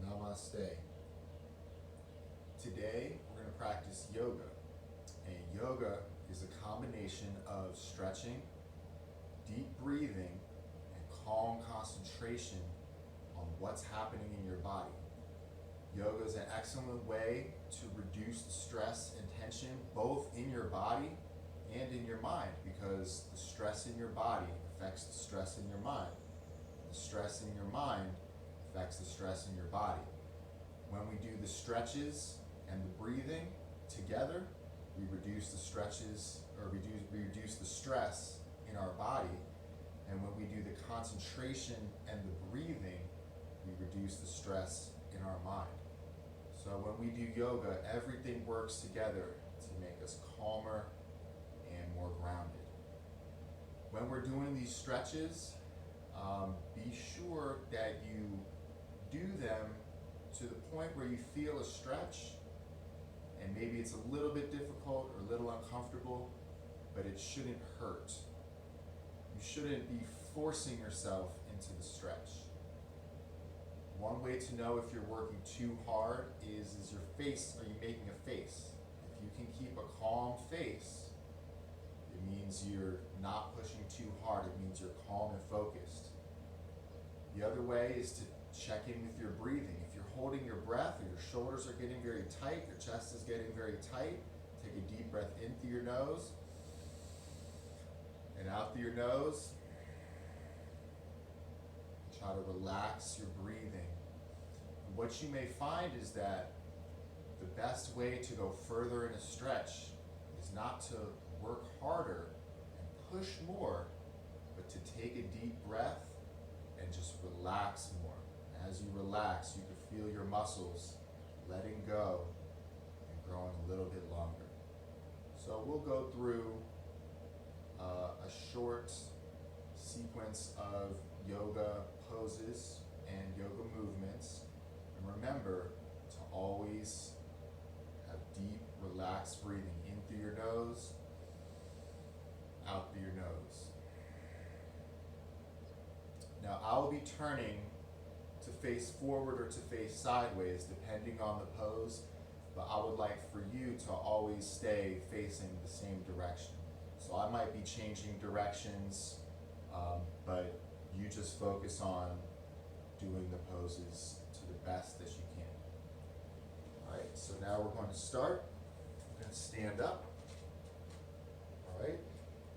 Namaste. Today we're going to practice yoga. And yoga is a combination of stretching, deep breathing, and calm concentration on what's happening in your body. Yoga is an excellent way to reduce the stress and tension both in your body and in your mind, because the stress in your body affects the stress in your mind. The stress in your mind affects the stress in your body. When we do the stretches and the breathing together, we reduce the stretches, or reduce the stress in our body. And when we do the concentration and the breathing, we reduce the stress in our mind. So when we do yoga, everything works together to make us calmer and more grounded. When we're doing these stretches, be sure that you do them to the point where you feel a stretch, and maybe it's a little bit difficult or a little uncomfortable, but it shouldn't hurt. You shouldn't be forcing yourself into the stretch. One way to know if you're working too hard is your face, are you making a face? If you can keep a calm face, it means you're not pushing too hard. It means you're calm and focused. The other way is to check in with your breathing. If you're holding your breath, or your shoulders are getting very tight, your chest is getting very tight, take a deep breath in through your nose and out through your nose. Try to relax your breathing. And what you may find is that the best way to go further in a stretch is not to work harder and push more, but to take a deep breath and just relax more. As you relax, you can feel your muscles letting go and growing a little bit longer. So we'll go through a short sequence of yoga poses and yoga movements. And remember to always have deep, relaxed breathing in through your nose, out through your nose. Now I will be turning to face forward or to face sideways depending on the pose, but I would like for you to always stay facing the same direction. So I might be changing directions, but you just focus on doing the poses to the best that you can. All right, so now we're going to start. We're going to stand up. All right,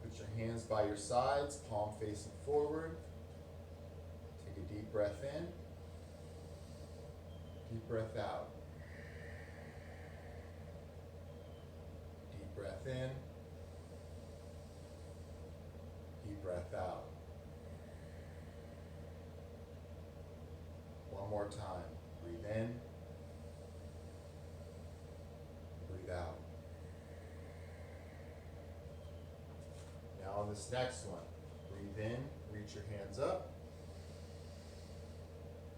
put your hands by your sides, palm facing forward. Take a deep breath in, deep breath out. Deep breath in, deep breath out. One more time. Breathe in, breathe out. Now on this next one, breathe in, reach your hands up.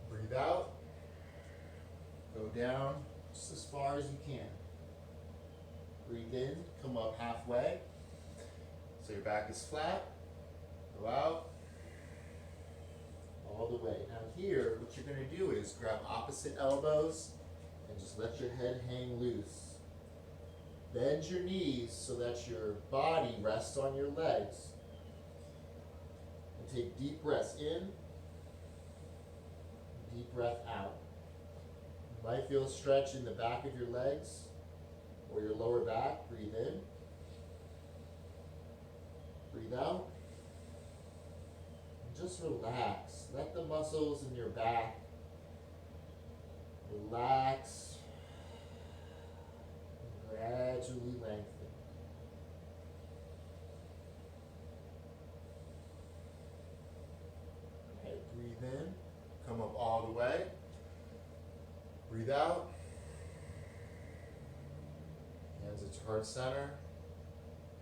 Breathe out, go down just as far as you can. Breathe in, come up halfway, so your back is flat. Go out, all the way. Now here, what you're going to do is grab opposite elbows and just let your head hang loose. Bend your knees so that your body rests on your legs. And take deep breaths in, deep breath out. You might feel a stretch in the back of your legs or your lower back. Breathe in. Breathe out. And just relax. Let the muscles in your back relax and gradually lengthen. Okay, breathe in. Come up all the way. Breathe out. Hands at heart center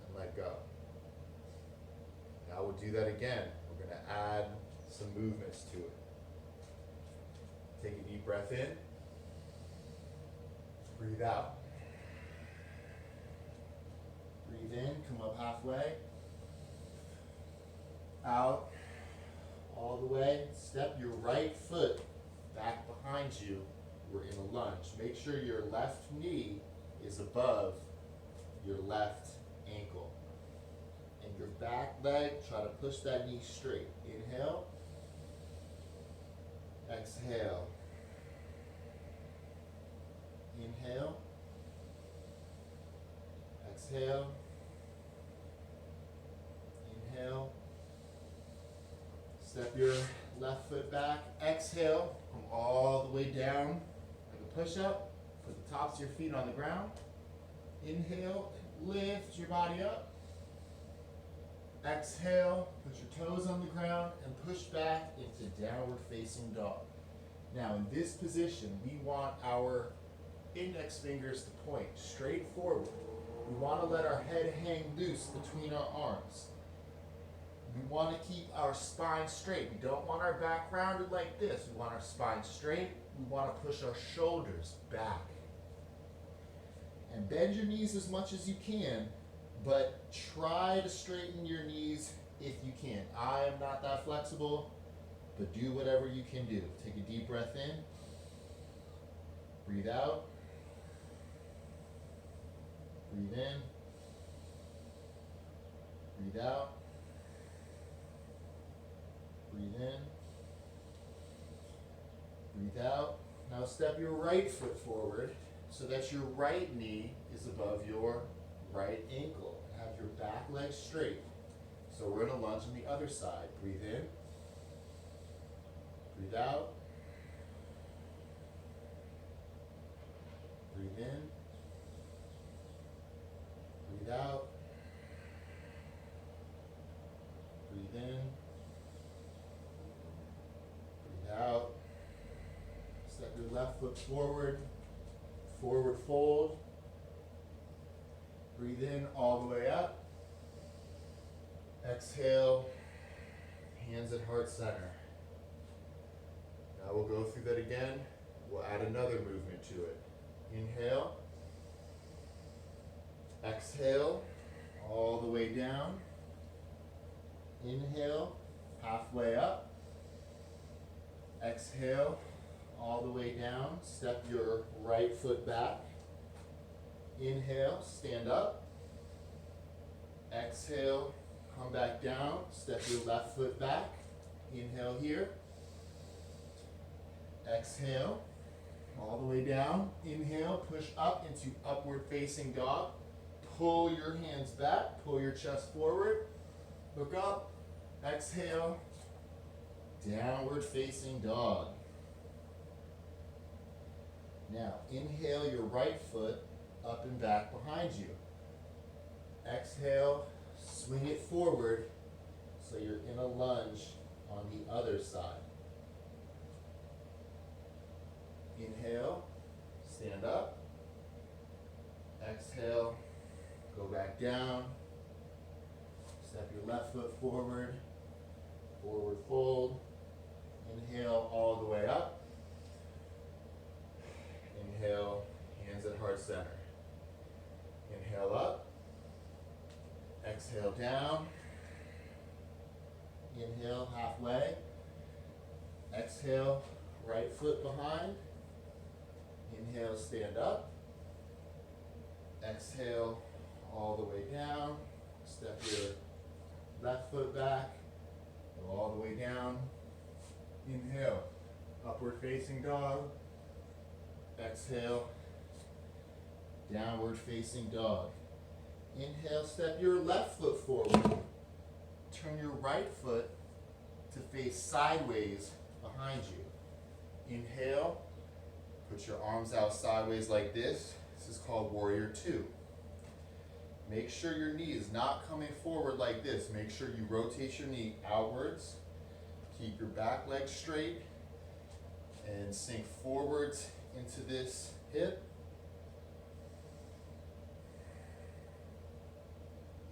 and let go. Now we'll do that again. We're going to add some movements to it. Take a deep breath in. Breathe out. Breathe in, come up halfway. Out, all the way. Step your right foot back behind you we're in a lunge. Make sure your left knee is above your left ankle. And your back leg, try to push that knee straight. Inhale. Exhale. Inhale. Exhale. Inhale. Step your left foot back. Exhale. Come all the way down like a push-up. Put the tops of your feet on the ground. Inhale. Lift your body up. Exhale. Put your toes on the ground and push back into downward facing dog. Now in this position, we want our index fingers to point straight forward. We want to let our head hang loose between our arms. We want to keep our spine straight. We don't want our back rounded like this. We want our spine straight. We want to push our shoulders back. And bend your knees as much as you can, but try to straighten your knees if you can. I am not that flexible, but do whatever you can do. Take a deep breath in. Breathe out. Breathe in. Breathe out. Breathe in. Breathe out. Now step your right foot forward so that your right knee is above your right ankle. Have your back leg straight. So we're in a lunge on the other side. Breathe in. Breathe out. Breathe in. Breathe out. Breathe in. Breathe out. Step your left foot forward. Forward fold. Breathe in all the way up. Exhale. Hands at heart center. Now we'll go through that again. We'll add another movement to it. Inhale. Exhale. All the way down. Inhale. Halfway up. Exhale. All the way down. Step your right foot back. Inhale. Stand up. Exhale. Come back down. Step your left foot back. Inhale here. Exhale. All the way down. Inhale. Push up into upward facing dog. Pull your hands back. Pull your chest forward. Look up. Exhale. Downward facing dog. Now, inhale your right foot up and back behind you. Exhale, swing it forward so you're in a lunge on the other side. Inhale, stand up. Exhale, go back down. Step your left foot forward. Forward fold. Inhale all the way up. Inhale, hands at heart center. Inhale up. Exhale down. Inhale halfway. Exhale, right foot behind. Inhale, stand up. Exhale, all the way down. Step your left foot back. Go all the way down. Inhale, upward facing dog. Exhale, downward facing dog. Inhale, step your left foot forward. Turn your right foot to face sideways behind you. Inhale, put your arms out sideways like this. This is called Warrior Two. Make sure your knee is not coming forward like this. Make sure you rotate your knee outwards. Keep your back leg straight and sink forwards into this hip.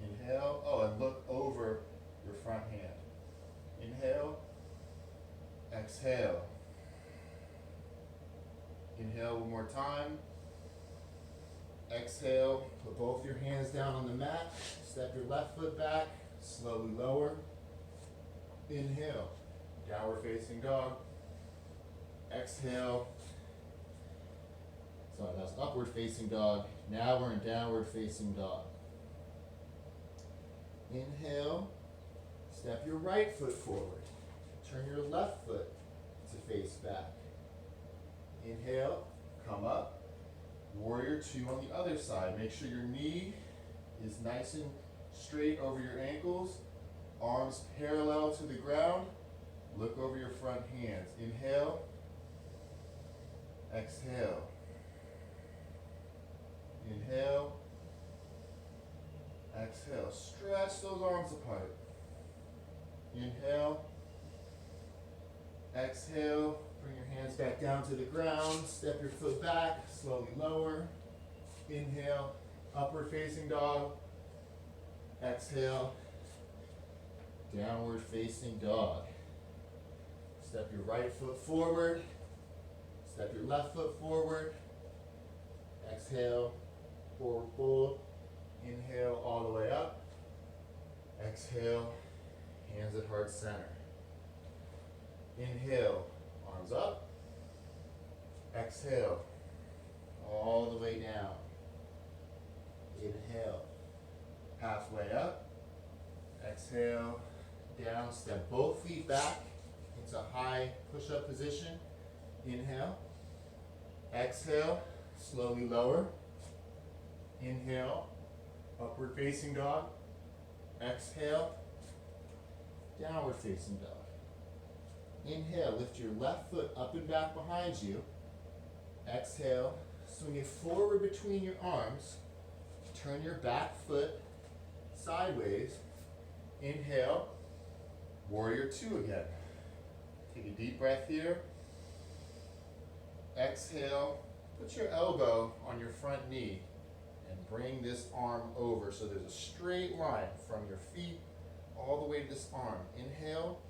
Inhale. Oh, and look over your front hand. Inhale. Exhale. Inhale one more time. Exhale. Put both your hands down on the mat. Step your left foot back. Slowly lower. Inhale. Downward facing dog. Exhale. Sorry, that's upward facing dog. Now we're in downward facing dog. Inhale, step your right foot forward. Turn your left foot to face back. Inhale, come up. Warrior two on the other side. Make sure your knee is nice and straight over your ankles. Arms parallel to the ground. Look over your front hands. Inhale. Exhale. Inhale. Exhale. Stretch those arms apart. Inhale. Exhale. Bring your hands back down to the ground. Step your foot back. Slowly lower. Inhale. Upward facing dog. Exhale. Downward facing dog. Step your right foot forward. Step your left foot forward. Exhale. Forward fold. Inhale all the way up. Exhale. Hands at heart center. Inhale. Arms up. Exhale. All the way down. Inhale. Halfway up. Exhale. Down. Step both feet back into high push-up position. Inhale. Exhale. Slowly lower. Inhale. Upward facing dog. Exhale. Downward facing dog. Inhale. Lift your left foot up and back behind you. Exhale. Swing it forward between your arms. Turn your back foot sideways. Inhale. Warrior two again. Take a deep breath here. Exhale. Put your elbow on your front knee and bring this arm over so there's a straight line from your feet all the way to this arm. Inhale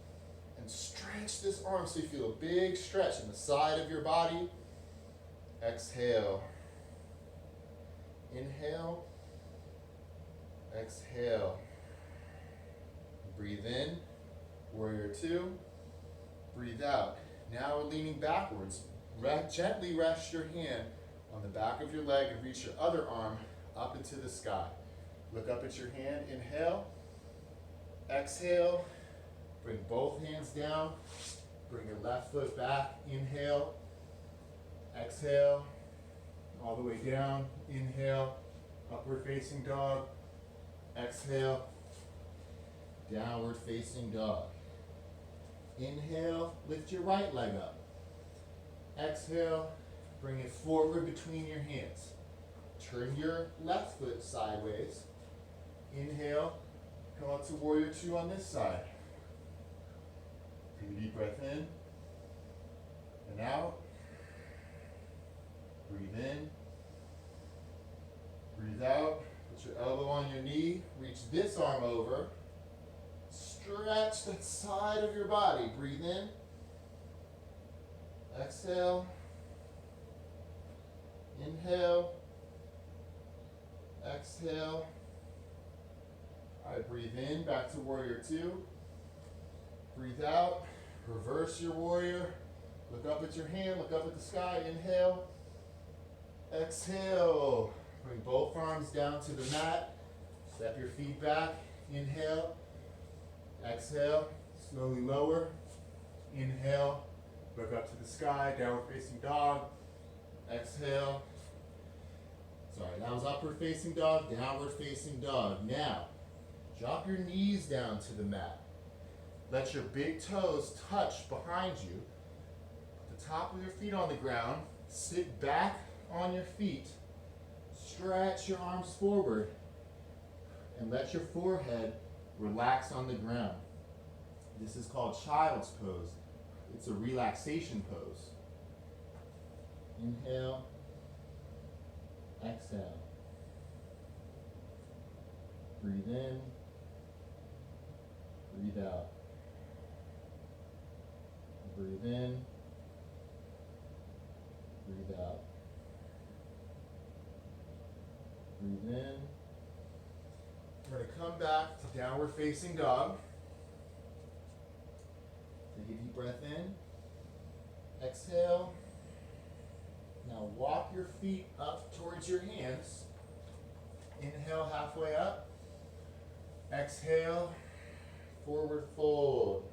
and stretch this arm so you feel a big stretch in the side of your body. Exhale. Inhale. Exhale. Breathe in. Warrior two. Breathe out. Now we're leaning backwards. Gently rest your hand on the back of your leg and reach your other arm up into the sky. Look up at your hand. Inhale. Exhale. Bring both hands down. Bring your left foot back. Inhale. Exhale. All the way down. Inhale. Upward facing dog. Exhale. Downward facing dog. Inhale. Lift your right leg up. Exhale, bring it forward between your hands. Turn your left foot sideways. Inhale, come up to warrior two on this side. Take a deep breath in and out. Breathe in. Breathe out. Put your elbow on your knee. Reach this arm over. Stretch that side of your body. Breathe in. Exhale. Inhale. Exhale. All right, breathe in, back to warrior two. Breathe out, reverse your warrior. Look up at your hand, look up at the sky. Inhale. Exhale. Bring both arms down to the mat. Step your feet back. Inhale. Exhale. Slowly lower. Inhale. Look up to the sky, downward facing dog. Exhale. Sorry, that was upward facing dog, downward facing dog. Now, drop your knees down to the mat. Let your big toes touch behind you. The top of your feet on the ground. Sit back on your feet. Stretch your arms forward. And let your forehead relax on the ground. This is called child's pose. It's a relaxation pose. Inhale. Exhale. Breathe in. Breathe out. Breathe in. Breathe out. Breathe in. We're going to come back to downward facing dog. Take a deep breath in. Exhale. Now Now walk your feet up towards your hands. Inhale, halfway up. Exhale, forward fold.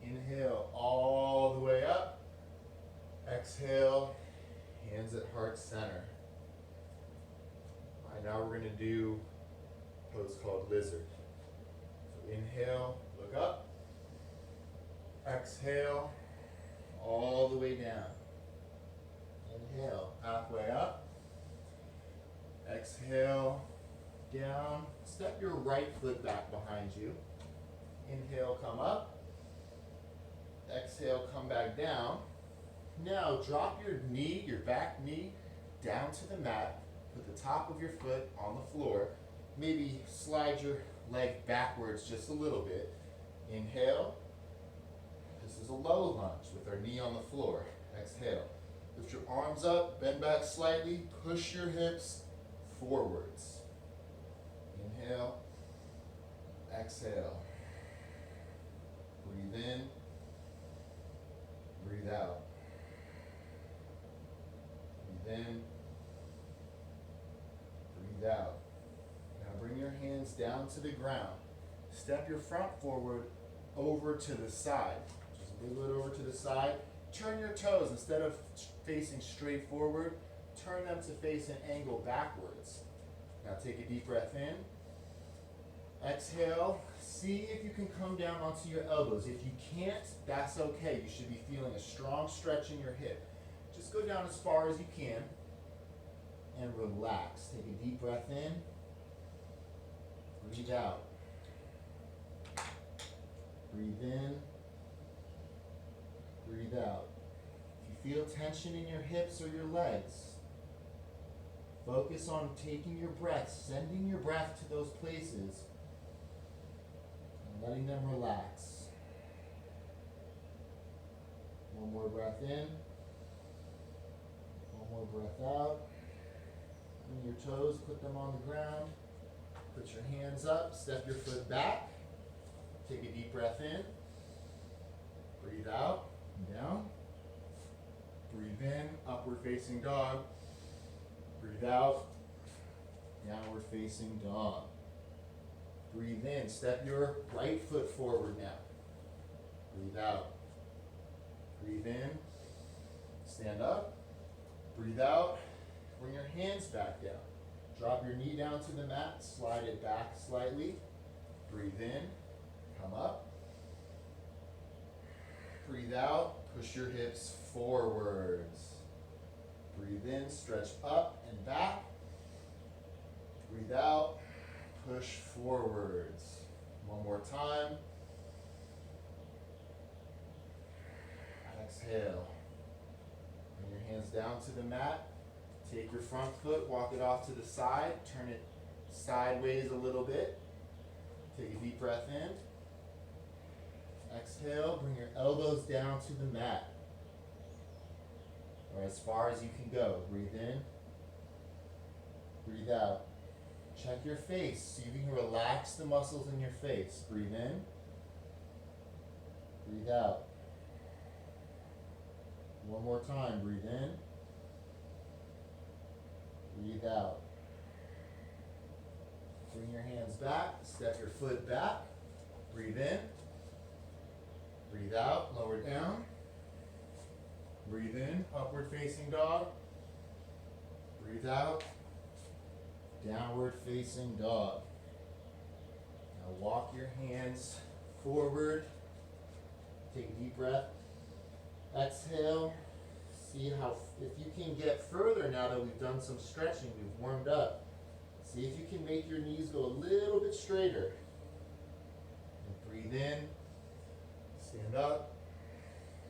Inhale, all the way up. Exhale, hands at heart center. All right, now we're going to do a pose called lizard. So inhale, look up. Exhale, all the way down. Inhale, halfway up. Exhale, down. Step your right foot back behind you. Inhale, come up. Exhale, come back down. Now drop your knee, your back knee, down to the mat. Put the top of your foot on the floor. Maybe slide your leg backwards just a little bit. Inhale. This is a low lunge with our knee on the floor. Exhale. Lift your arms up, bend back slightly, push your hips forwards. Inhale. Exhale. Breathe in. Breathe out. Breathe in. Breathe out. Now bring your hands down to the ground. Step your front forward over to the side. Just a little bit over to the side. Turn your toes. Instead of facing straight forward, turn them to face an angle backwards. Now take a deep breath in. Exhale. See if you can come down onto your elbows. If you can't, that's okay. You should be feeling a strong stretch in your hip. Just go down as far as you can and relax. Take a deep breath in. Breathe out. Breathe in. Breathe out. If you feel tension in your hips or your legs, focus on taking your breath, sending your breath to those places, and letting them relax. One more breath in. One more breath out. Bring your toes, put them on the ground. Put your hands up, step your foot back. Take a deep breath in. Breathe out, down. Breathe in, upward facing dog. Breathe out, downward facing dog. Breathe in, step your right foot forward now. Breathe out. Breathe in, stand up. Breathe out, bring your hands back down. Drop your knee down to the mat, slide it back slightly. Breathe in, come up. Breathe out, push your hips forwards. Breathe in, stretch up and back. Breathe out, push forwards. One more time. Exhale. Bring your hands down to the mat. Take your front foot, walk it off to the side, turn it sideways a little bit. Take a deep breath in. Exhale, bring your elbows down to the mat. Or as far as you can go. Breathe in. Breathe out. Check your face. See if you can relax the muscles in your face. Breathe in. Breathe out. One more time. Breathe in. Breathe out. Bring your hands back. Step your foot back. Breathe in. Breathe out. Lower down. Breathe in. Upward facing dog. Breathe out. Downward facing dog. Now walk your hands forward. Take a deep breath. Exhale. See how, if you can get further now that we've done some stretching, we've warmed up. See if you can make your knees go a little bit straighter. And breathe in. Stand up.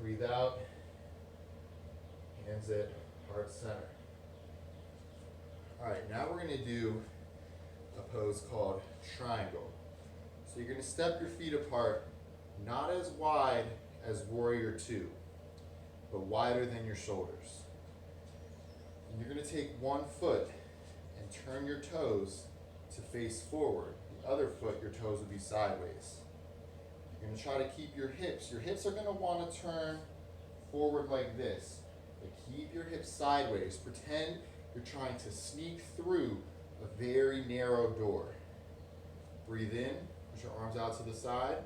Breathe out. Hands at heart center. All right, now we're going to do a pose called triangle. So you're going to step your feet apart, not as wide as Warrior Two, but wider than your shoulders. And you're going to take one foot and turn your toes to face forward. The other foot, your toes will be sideways. You're going to try to keep your hips are going to want to turn forward like this. But keep your hips sideways. Pretend you're trying to sneak through a very narrow door. Breathe in, push your arms out to the side.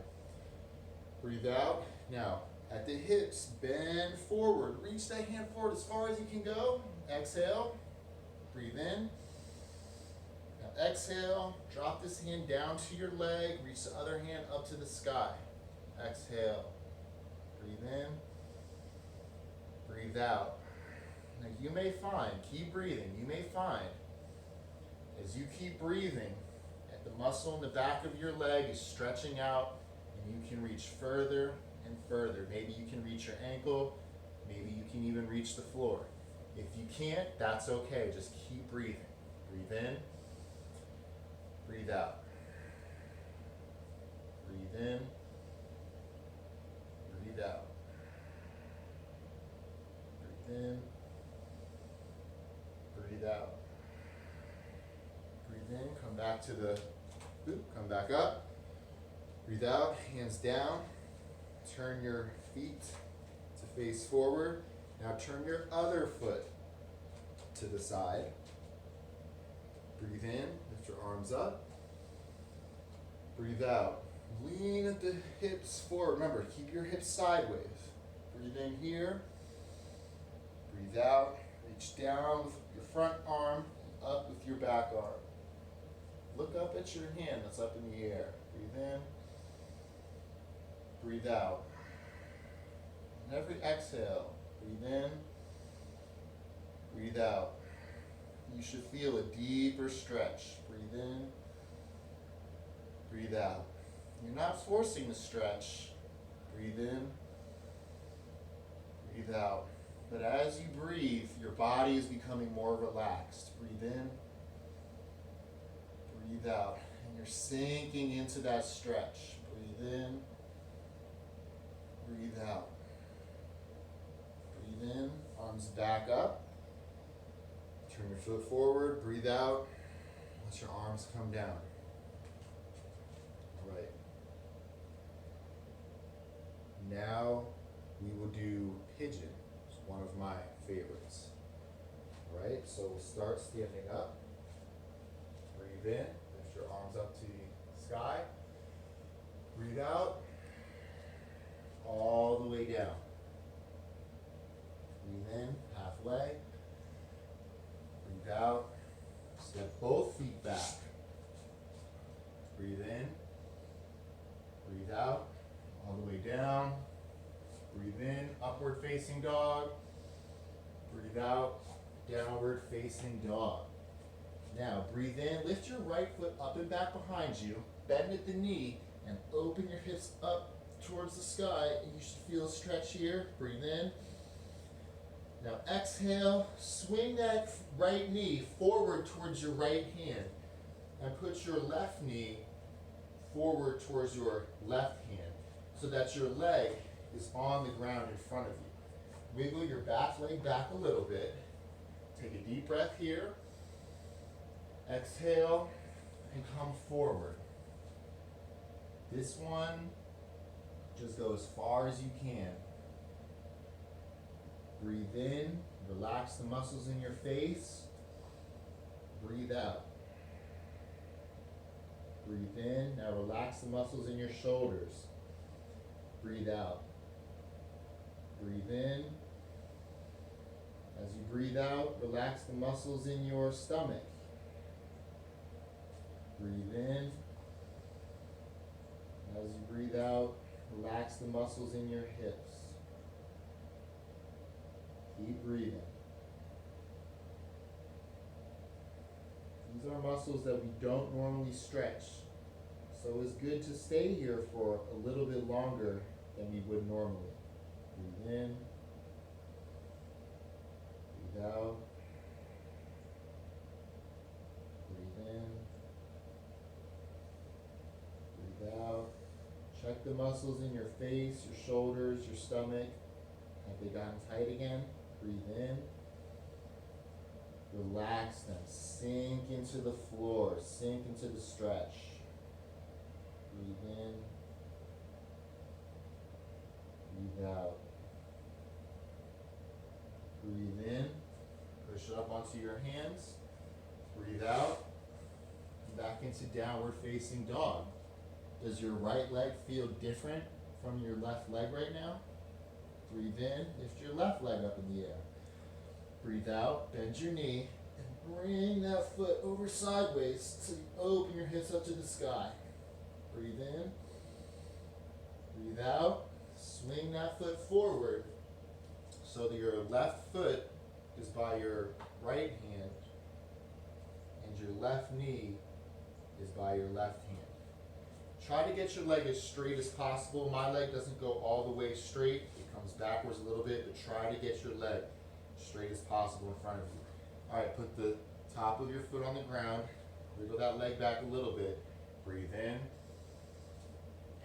Breathe out. Now, at the hips, bend forward. Reach that hand forward as far as you can go. Exhale. Breathe in. Now exhale. Drop this hand down to your leg. Reach the other hand up to the sky. Exhale. Breathe in. Breathe out. Now you may find, keep breathing, you may find, as you keep breathing, the muscle in the back of your leg is stretching out and you can reach further and further. Maybe you can reach your ankle, maybe you can even reach the floor. If you can't, that's okay, just keep breathing. Breathe in, breathe out. Breathe in, breathe out. Breathe in, breathe out. Breathe in, come back to the, come back up. Breathe out, hands down. Turn your feet to face forward. Now turn your other foot to the side. Breathe in, lift your arms up. Breathe out. Lean at the hips forward. Remember, keep your hips sideways. Breathe in here. Breathe out. Reach down with your front arm, up with your back arm. Look up at your hand that's up in the air. Breathe in. Breathe out. And every exhale, breathe in. Breathe out. You should feel a deeper stretch. Breathe in. Breathe out. You're not forcing the stretch. Breathe in. Breathe out. But as you breathe, your body is becoming more relaxed. Breathe in. Breathe out. And you're sinking into that stretch. Breathe in. Breathe out. Breathe in. Arms back up. Turn your foot forward. Breathe out. Let your arms come down. All right. Now we will do pigeon. It's one of my favorites. All right, so we'll start standing up. Breathe in, lift your arms up to the sky. Breathe out, all the way down. Breathe in, halfway. Breathe out, step both feet back. Breathe in, breathe out, all the way down. Breathe in, upward facing dog. Breathe out, downward facing dog. Now breathe in, lift your right foot up and back behind you, bend at the knee, and open your hips up towards the sky. You should feel a stretch here. Breathe in. Now exhale, swing that right knee forward towards your right hand, and put your left knee forward towards your left hand, so that your leg is on the ground in front of you. Wiggle your back leg back a little bit. Take a deep breath here. Exhale and come forward. This one, just go as far as you can. Breathe in, relax the muscles in your face. Breathe out. Breathe in, now relax the muscles in your shoulders. Breathe out. Breathe in. As you breathe out, relax the muscles in your stomach. Breathe in. As you breathe out, relax the muscles in your hips. Keep breathing. These are muscles that we don't normally stretch, so it's good to stay here for a little bit longer than we would normally. Breathe in. Breathe out. Breathe in. Breathe out. Check the muscles in your face, your shoulders, your stomach. Have they gotten tight again? Breathe in. Relax them. Sink into the floor. Sink into the stretch. Breathe in. Breathe out. Breathe in. Push up onto your hands. Breathe out. And back into downward facing dog. Does your right leg feel different from your left leg right now? Breathe in. Lift your left leg up in the air. Breathe out. Bend your knee. And bring that foot over sideways so you open your hips up to the sky. Breathe in. Breathe out. Swing that foot forward so that your left foot is by your right hand and your left knee is by your left hand. Try to get your leg as straight as possible. My leg doesn't go all the way straight. It comes backwards a little bit, but try to get your leg straight as possible in front of you. All right, put the top of your foot on the ground. Wiggle that leg back a little bit. Breathe in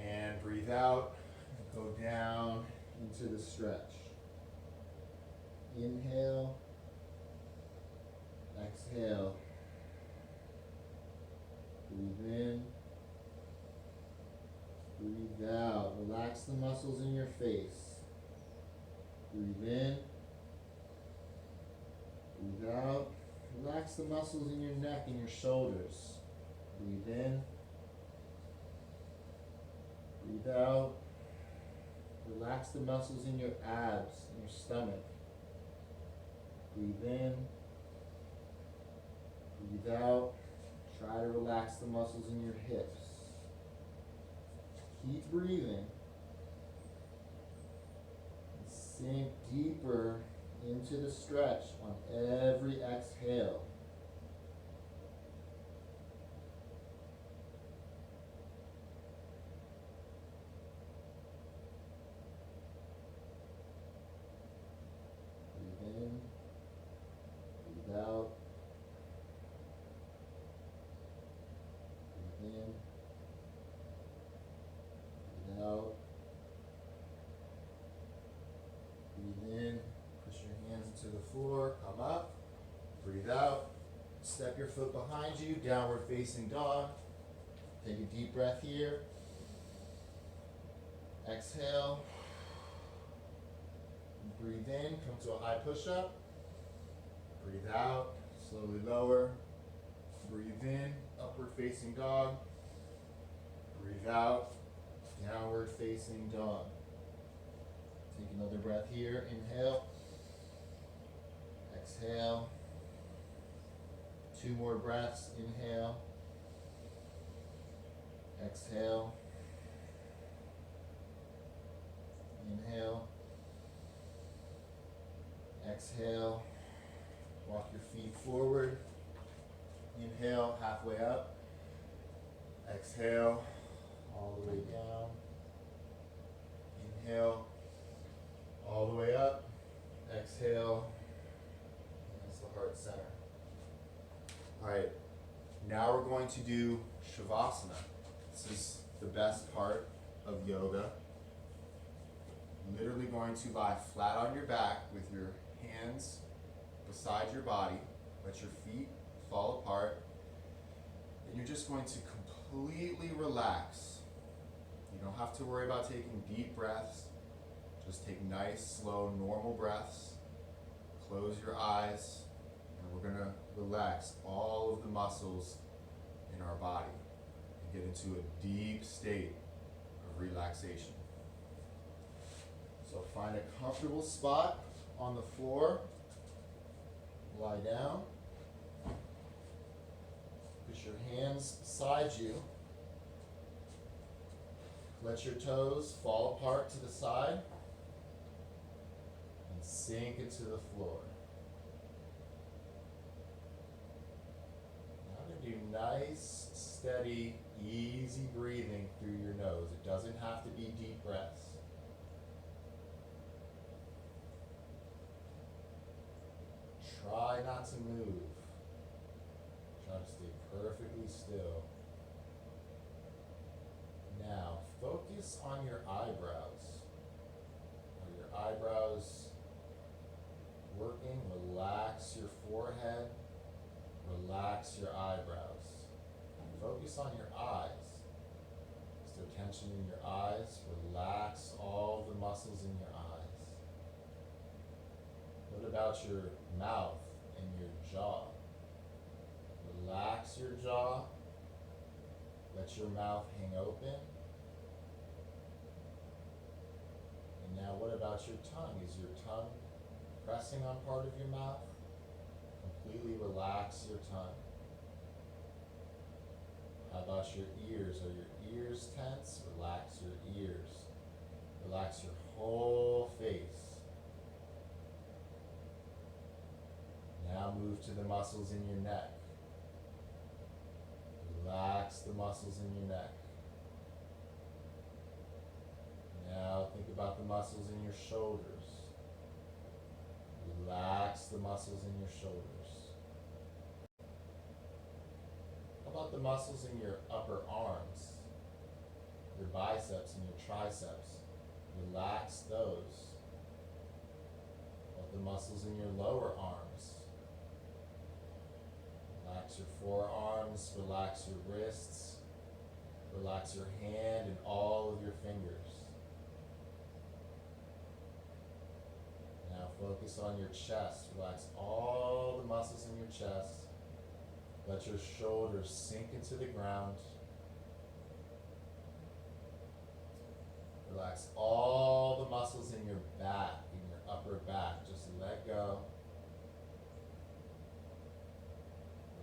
and breathe out. Go down into the stretch. Inhale. Exhale. Breathe in. Breathe out. Relax the muscles in your face. Breathe in. Breathe out. Relax the muscles in your neck and your shoulders. Breathe in. Breathe out. Relax the muscles in your abs and your stomach. Breathe in. Breathe out. Try to relax the muscles in your hips. Keep breathing. And sink deeper into the stretch on every exhale. Breathe in. Breathe out. Breathe in. Breathe out. Breathe in. Push your hands into the floor. Come up. Breathe out. Step your foot behind you. Downward facing dog. Take a deep breath here. Exhale. Breathe in. Come to a high push-up. Breathe out. Slowly lower. Breathe in. Upward facing dog. Breathe out. Downward facing dog. Take another breath here. Inhale. Exhale. 2 more breaths. Inhale. Exhale. Inhale. Exhale. Walk your feet forward. Inhale, halfway up. Exhale, all the way down. Inhale, all the way up. Exhale, that's the heart center. All right, now we're going to do Shavasana. This is the best part of yoga. Literally going to lie flat on your back with your hands beside your body. Let your feet fall apart. And you're just going to completely relax. You don't have to worry about taking deep breaths. Just take nice, slow, normal breaths. Close your eyes. And we're going to relax all of the muscles in our body and get into a deep state of relaxation. So find a comfortable spot on the floor. Lie down. Put your hands beside you. Let your toes fall apart to the side and sink into the floor. Now I'm going to do nice, steady, easy breathing through your nose. It doesn't have to be deep breaths. Try not to move. Try to stay perfectly still. Now, focus on your eyebrows. Are your eyebrows working? Relax your forehead. Relax your eyebrows. Focus on your eyes. Is there tension in your eyes? Relax all the muscles in your eyes. What about about your mouth and your jaw? Relax your jaw. Let your mouth hang open. And now what about your tongue? Is your tongue pressing on part of your mouth? Completely relax your tongue. How about your ears? Are your ears tense? Relax your ears. Relax your whole face. Now move to the muscles in your neck. Relax the muscles in your neck. Now think about the muscles in your shoulders. Relax the muscles in your shoulders. How about the muscles in your upper arms? Your biceps and your triceps. Relax those. How about the muscles in your lower arms? Relax your forearms, relax your wrists, relax your hand and all of your fingers. Now focus on your chest. Relax all the muscles in your chest. Let your shoulders sink into the ground. Relax all the muscles in your back, in your upper back. Just let go.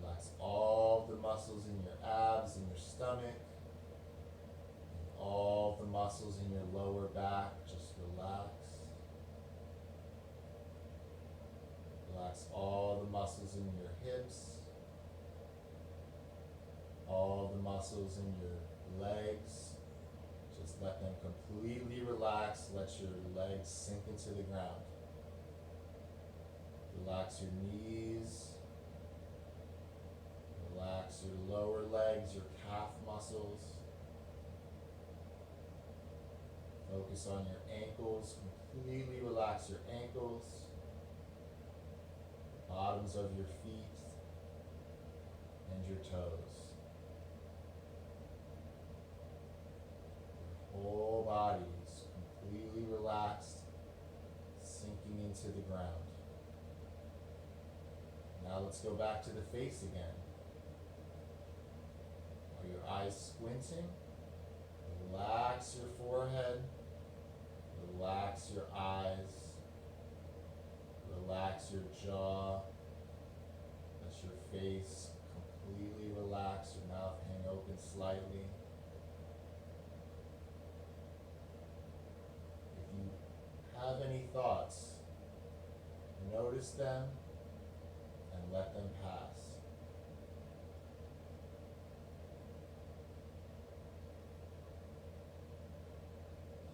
Relax all the muscles in your abs and your stomach. And all the muscles in your lower back. Just relax. Relax all the muscles in your hips. All the muscles in your legs. Just let them completely relax. Let your legs sink into the ground. Relax your knees. Relax your lower legs, your calf muscles. Focus on your ankles. Completely relax your ankles. Bottoms of your feet and your toes. Your whole body is completely relaxed, sinking into the ground. Now let's go back to the face again. Are your eyes squinting? Relax your forehead. Relax your eyes. Relax your jaw. Let your face completely relax. Your mouth hang open slightly. If you have any thoughts, notice them and let them pass.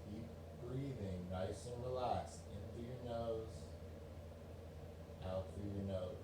Keep breathing nice and relaxed in through your nose, out through your nose.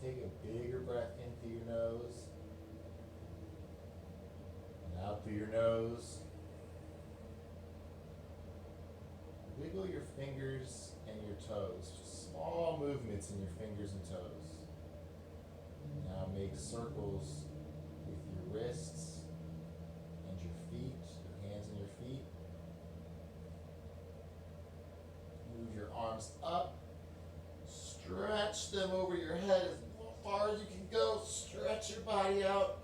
Take a bigger breath in through your nose and out through your nose. Wiggle your fingers and your toes, just small movements in your fingers and toes. Now make circles with your wrists and your feet, your hands and your feet. Move your arms up, stretch them over your head as far as you can go. Stretch your body out.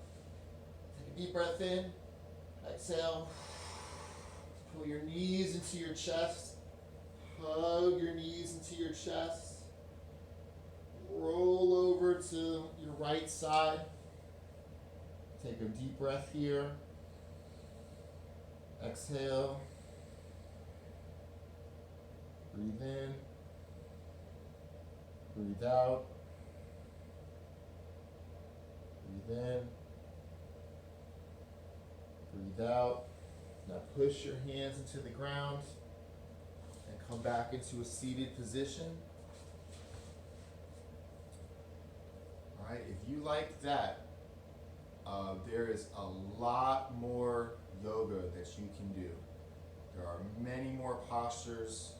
Take a deep breath in. Exhale. Pull your knees into your chest. Hug your knees into your chest. Roll over to your right side. Take a deep breath here. Exhale. Breathe in. Breathe out. Breathe in. Breathe out. Now push your hands into the ground and come back into a seated position. All right, if you like that, there is a lot more yoga that you can do. There are many more postures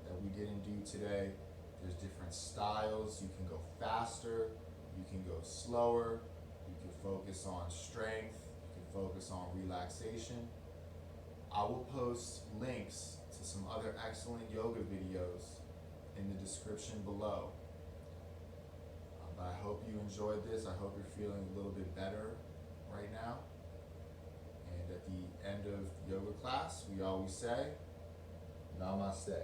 that we didn't do today. There's different styles. You can go faster, you can go slower, you can focus on strength, you can focus on relaxation. I will post links to some other excellent yoga videos in the description below. But I hope you enjoyed this. I hope you're feeling a little bit better right now. And at the end of yoga class, we always say, Namaste.